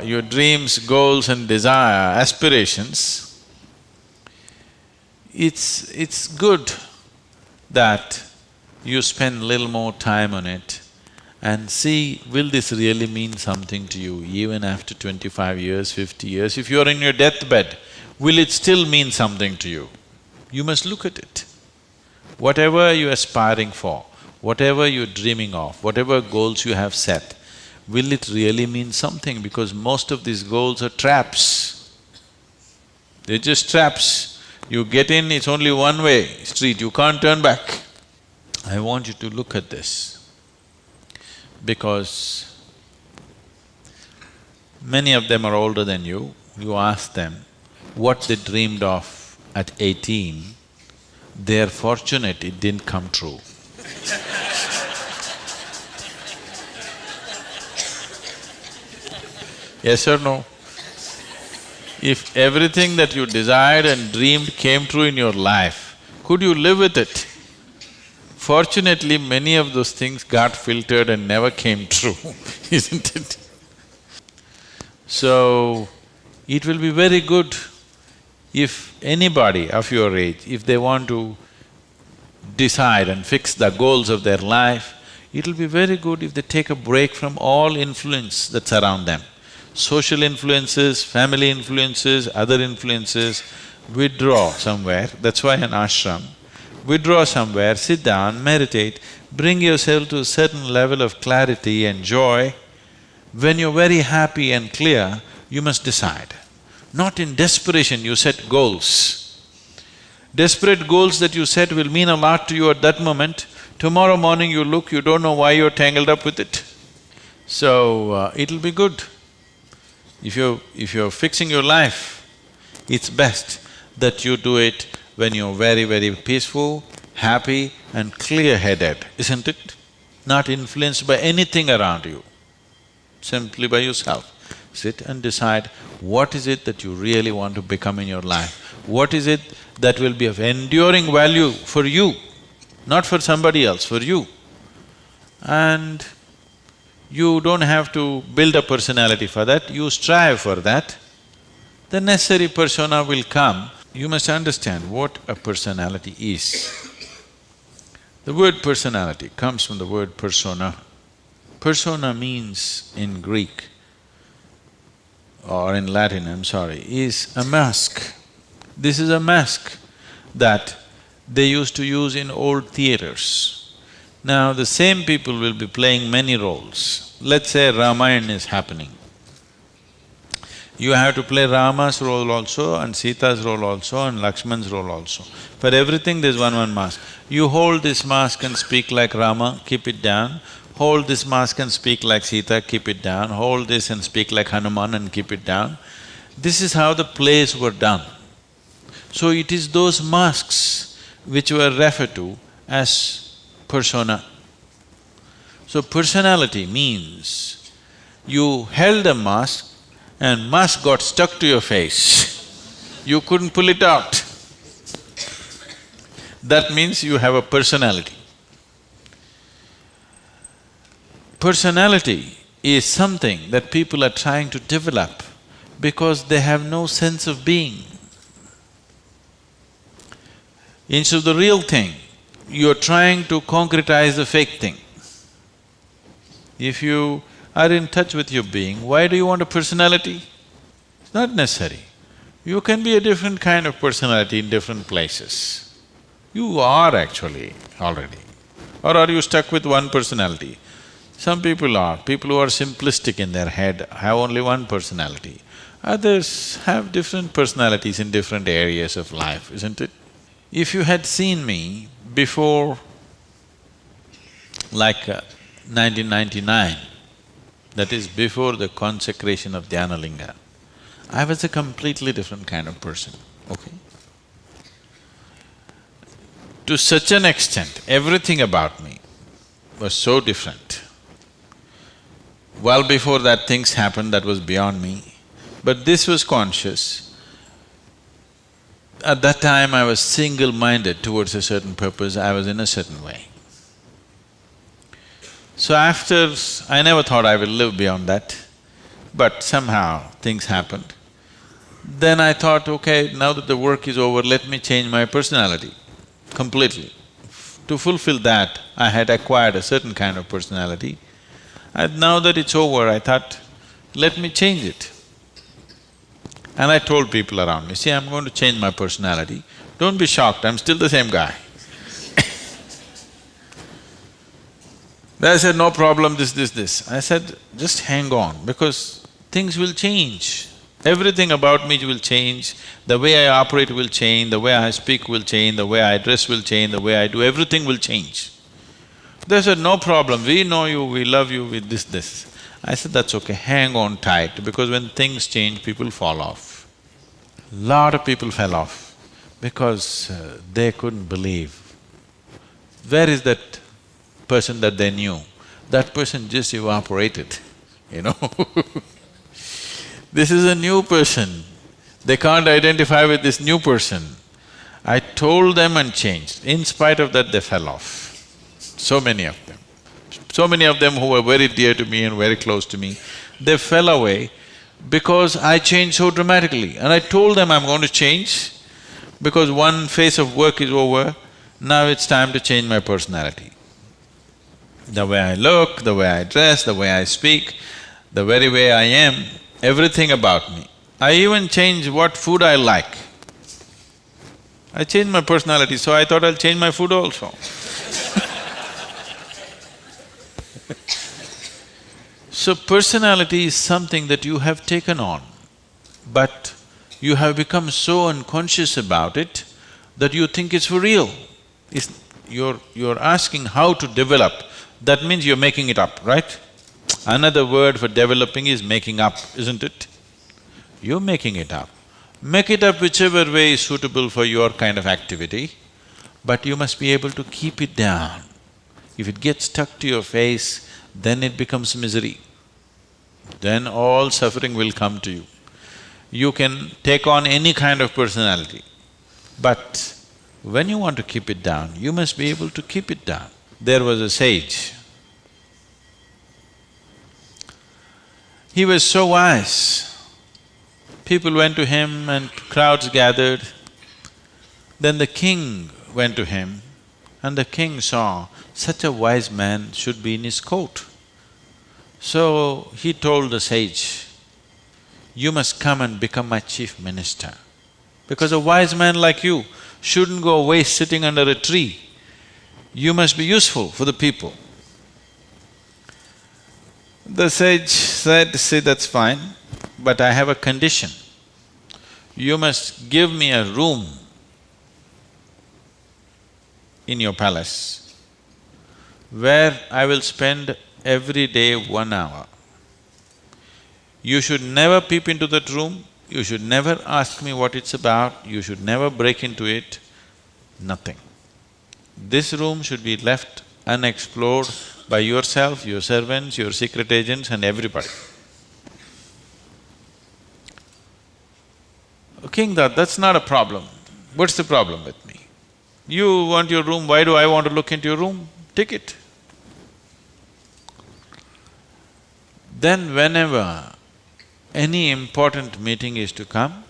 your dreams, goals and desire, aspirations, it's good that you spend little more time on it and see, will this really mean something to you even after 25 years, 50 years? If you're in your deathbed, will it still mean something to you? You must look at it. Whatever you're aspiring for, whatever you're dreaming of, whatever goals you have set, will it really mean something? Because most of these goals are traps. They're just traps. You get in, it's only one-way street, you can't turn back. I want you to look at this, because many of them are older than you. You ask them what they dreamed of at 18, they're fortunate it didn't come true. Yes or no? If everything that you desired and dreamed came true in your life, could you live with it? Fortunately, many of those things got filtered and never came true, isn't it? So, it will be very good if anybody of your age, if they want to decide and fix the goals of their life, it'll be very good if they take a break from all influence that's around them. Social influences, family influences, other influences, withdraw somewhere, that's why an ashram. Withdraw somewhere, sit down, meditate, bring yourself to a certain level of clarity and joy. When you're very happy and clear, you must decide. Not in desperation you set goals. Desperate goals that you set will mean a lot to you at that moment. Tomorrow morning you look, you don't know why you're tangled up with it. So, it'll be good. If you're fixing your life, it's best that you do it when you're very, very peaceful, happy and clear-headed, isn't it? Not influenced by anything around you, simply by yourself. Sit and decide what is it that you really want to become in your life. What is it that will be of enduring value for you, not for somebody else, for you. And you don't have to build a personality for that, you strive for that. The necessary persona will come. You must understand what a personality is. The word personality comes from the word persona. Persona means in Greek or in Latin, I'm sorry, is a mask. This is a mask that they used to use in old theaters. Now the same people will be playing many roles. Let's say Ramayana is happening. You have to play Rama's role also and Sita's role also and Lakshman's role also. For everything there's one mask. You hold this mask and speak like Rama, keep it down. Hold this mask and speak like Sita, keep it down. Hold this and speak like Hanuman and keep it down. This is how the plays were done. So it is those masks which were referred to as persona. So personality means you held a mask and mask got stuck to your face, you couldn't pull it out. That means you have a personality. Personality is something that people are trying to develop because they have no sense of being. Instead of the real thing, you're trying to concretize the fake thing. If you are in touch with your being, why do you want a personality? It's not necessary. You can be a different kind of personality in different places. You are actually already. Or are you stuck with one personality? Some people are. People who are simplistic in their head have only one personality. Others have different personalities in different areas of life, isn't it? If you had seen me before like 1999, that is before the consecration of Dhyanalinga, I was a completely different kind of person, okay? To such an extent, everything about me was so different. Well before that things happened that was beyond me, but this was conscious. At that time I was single-minded towards a certain purpose, I was in a certain way. So after… I never thought I will live beyond that. but somehow things happened. Then I thought, okay, now that the work is over, let me change my personality completely. To fulfill that, I had acquired a certain kind of personality. And now that it's over, I thought, let me change it. And I told people around me, see, I'm going to change my personality. Don't be shocked, I'm still the same guy. They said, no problem, this. I said, just hang on, because things will change. Everything about me will change, the way I operate will change, the way I speak will change, the way I dress will change, the way I do, everything will change. They said, no problem, we know you, we love you with this. I said, that's okay, hang on tight, because when things change, people fall off. Lot of people fell off because they couldn't believe. Where is that person that they knew? That person just evaporated, you know This is a new person, they can't identify with this new person. I told them and changed. In spite of that, they fell off. So many of them. So many of them who were very dear to me and very close to me, they fell away because I changed so dramatically. And I told them I'm going to change because one phase of work is over, now it's time to change my personality. The way I look, the way I dress, the way I speak, the very way I am, everything about me. I even changed what food I like. I changed my personality, so I thought I'll change my food also. So personality is something that you have taken on, but you have become so unconscious about it that you think it's for real. You're asking how to develop, that means you're making it up, right? Another word for developing is making up, isn't it? You're making it up. Make it up whichever way is suitable for your kind of activity, but you must be able to keep it down. If it gets stuck to your face, then it becomes misery. Then all suffering will come to you. You can take on any kind of personality, but when you want to keep it down, you must be able to keep it down. There was a sage. He was so wise. People went to him and crowds gathered. Then the king went to him and the king saw such a wise man should be in his court. So he told the sage, you must come and become my chief minister, because a wise man like you shouldn't go away sitting under a tree. You must be useful for the people. The sage said, see, that's fine, but I have a condition. You must give me a room in your palace where I will spend every day 1 hour. You should never peep into that room, you should never ask me what it's about, you should never break into it, nothing. This room should be left unexplored by yourself, your servants, your secret agents and everybody. King thought, that's not a problem. What's the problem with me? You want your room, why do I want to look into your room? Take it. Then whenever any important meeting is to come,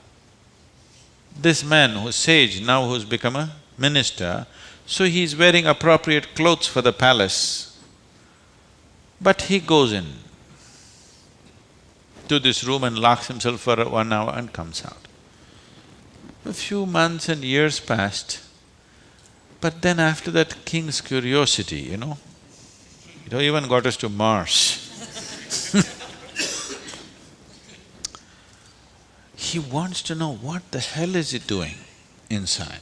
this man who's sage, now who's become a minister, so he's wearing appropriate clothes for the palace, but he goes in to this room and locks himself for 1 hour and comes out. A few months and years passed, but then after that, king's curiosity, it even got us to Mars. He wants to know what the hell is he doing inside.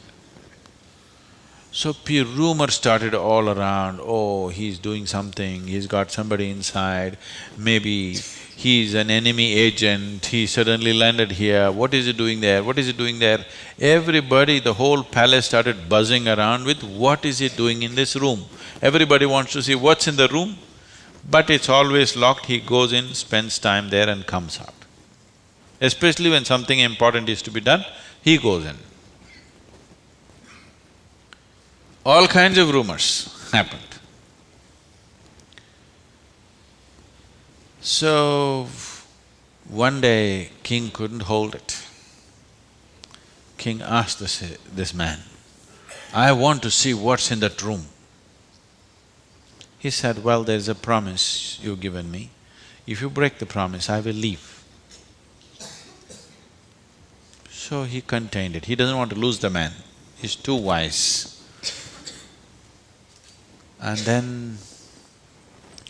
So rumors started all around, oh, he's doing something, he's got somebody inside, maybe he's an enemy agent, he suddenly landed here, what is he doing there, what is he doing there? Everybody, the whole palace started buzzing around with what is he doing in this room. Everybody wants to see what's in the room, but it's always locked, he goes in, spends time there and comes out. Especially when something important is to be done, he goes in. All kinds of rumors happened. So, One day, king couldn't hold it. King asked this man, "I want to see what's in that room." He said, "Well, there's a promise you've given me. If you break the promise, I will leave." So he contained it. He doesn't want to lose the man. He's too wise. And then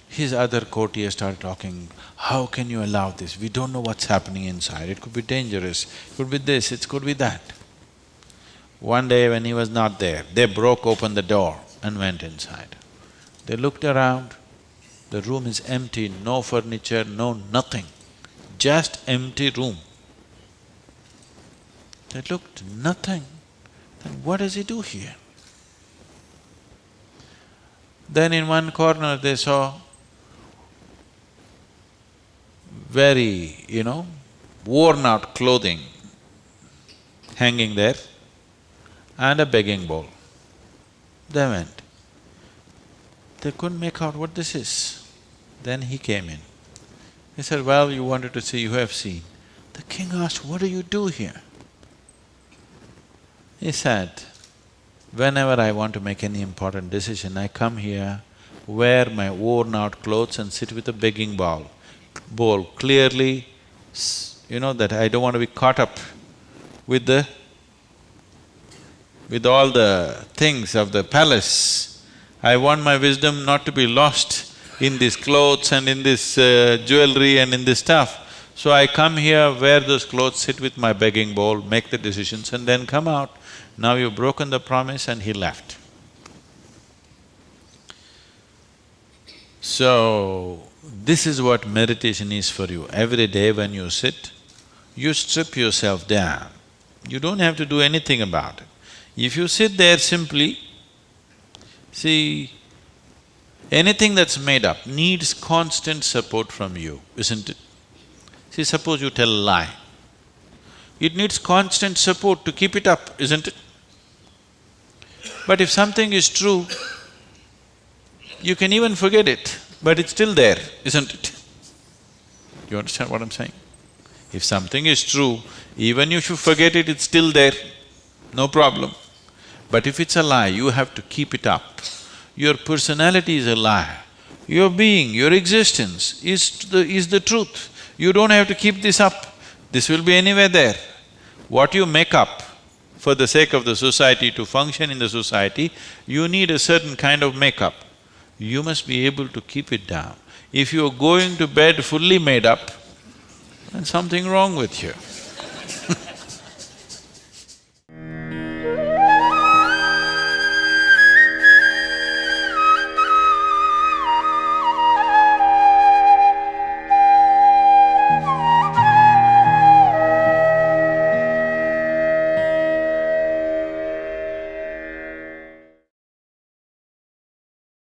his other courtiers started talking, "How can you allow this? We don't know what's happening inside. It could be dangerous, it could be this, it could be that." One day when he was not there, they broke open the door and went inside. They looked around, the room is empty, no furniture, no nothing, just empty room. They looked, nothing. Then what does he do here? Then in one corner they saw very, worn out clothing hanging there and a begging bowl. They went. They couldn't make out what this is. Then he came in. He said, "Well, you wanted to see, you have seen." The king asked, "What do you do here?" He said, "Whenever I want to make any important decision, I come here, wear my worn-out clothes and sit with a begging bowl, clearly, that I don't want to be caught up with all the things of the palace. I want my wisdom not to be lost in these clothes and in this jewelry and in this stuff. So I come here, wear those clothes, sit with my begging bowl, make the decisions and then come out. Now you've broken the promise," and he left. So, this is what meditation is for you. Every day when you sit, you strip yourself down. You don't have to do anything about it. If you sit there simply, see, anything that's made up needs constant support from you, isn't it? See, suppose you tell a lie. It needs constant support to keep it up, isn't it? But if something is true, you can even forget it, but it's still there, isn't it? You understand what I'm saying? If something is true, even if you forget it, it's still there, no problem. But if it's a lie, you have to keep it up. Your personality is a lie. Your being, your existence is the truth. You don't have to keep this up. This will be anywhere there. What you make up for the sake of the society, to function in the society, you need a certain kind of makeup. You must be able to keep it down. If you're going to bed fully made up, then something wrong with you.